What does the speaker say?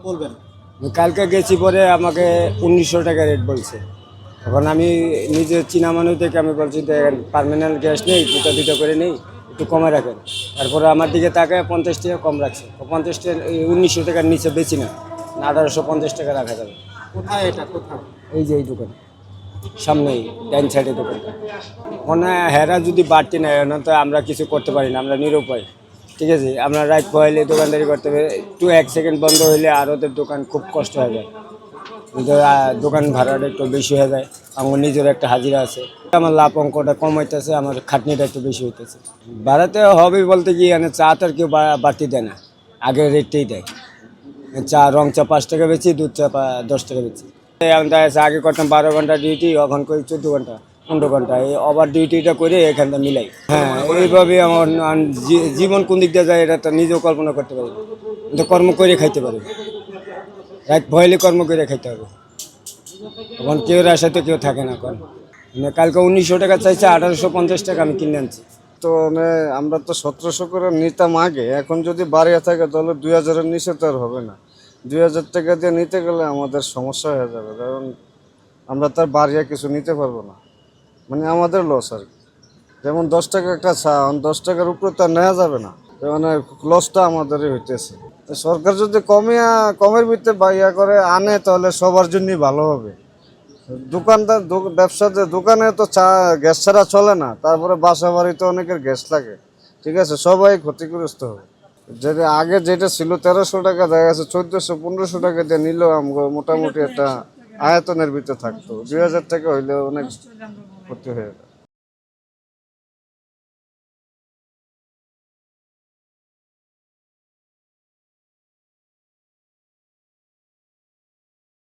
বলবেন? কালকে গেছি পরে আমাকে 1900 টাকা রেট বলছে। তখন আমি নিজে চীনা মানুষ দেখে আমি বলছি যে পার্মানেন্ট গ্যাস নেই, দুটো দুটো করে নেই, একটু কমে রাখেন। তারপরে আমার দিকে তাকায় 50 টাকা কম রাখছে। 50 টাকা 1900 টাকার নিচে বেশি না, 1850 টাকা রাখা যাবে। কোথায় এটা, কোথায়? এই যে এই দোকান সামনেই ডাইন সাইডে দোকানটা। মনে হয় হেরা যদি বাড়তি নেয় না তো আমরা কিছু করতে পারি না, আমরা নিরুপায়। ঠিক আছে, আমরা রাত পয়লে দোকানদারি করতে হবে, একটু 1 সেকেন্ড বন্ধ হইলে আর ওদের দোকান খুব কষ্ট হয়ে যায়। কিন্তু দোকান ভাড়াটা একটু বেশি হয়ে যায়, আমার নিজের একটা হাজিরা আছে, আমার লাভ অঙ্কটা কম হইতেছে, আমার খাটনিটা একটু বেশি হইতেছে। ভাড়াতে হবে বলতে কি মানে চা তো আর কেউ বাড়তি দেয় না, আগের রেটটাই দেয়। চা রং চা 5 টাকা বেচি, দুধ চা 10 টাকা বেচি। এখন দেখা যাচ্ছে আগে করতাম 12 ঘন্টা ডিউটি, এখন করি 14 ঘন্টা 15 ঘন্টা, এই ওভার ডিউটিটা করে এখানটা মিলাই। হ্যাঁ, এইভাবে আমার জীবন কোন দিক দিয়ে যায় এটা তো নিজেও কল্পনা করতে পারি, কিন্তু কর্ম করে খাইতে পারি। রাত ভয়লে কর্ম করে খাইতে হবে। এখন কেউ আসাতে কেউ থাকে না। এখন মানে কালকে 1900 টাকা চাইছে, 1850 টাকা আমি কিনে আনছি। তো আমরা তো 1700 করে নিতাম আগে, এখন যদি বাড়িয়ে থাকে তাহলে 2000-এর নিচে তো আর হবে না। 2000 টাকা দিয়ে নিতে গেলে আমাদের সমস্যা হয়ে যাবে, কারণ আমরা তার বাড়িয়ে কিছু নিতে পারবো না, মানে আমাদের লস আর কি। যেমন 10 টাকা একটা চা, 10 টাকার উপরে তো আর নেওয়া যাবে না, মানে লসটা আমাদেরই হইতেছে। তো সরকার যদি কমের ভিতরে বাইয়া করে আনে তাহলে সবার জন্যই ভালো হবে। দোকানদার ব্যবসাতে দোকানে তো চা গ্যাস ছাড়া চলে না, তারপরে বাসা বাড়িতে অনেকের গ্যাস লাগে। ঠিক আছে, সবাই ক্ষতিগ্রস্ত হবে। যেটা আগে যেটা ছিল 1300 টাকা, দেখা গেছে 1400-1500 টাকা দিয়ে নিলেও মোটামুটি একটা আয়তনের ভিতরে থাকতো। 2000 টাকা হইলে অনেক ক্ষতি হয়ে যায়।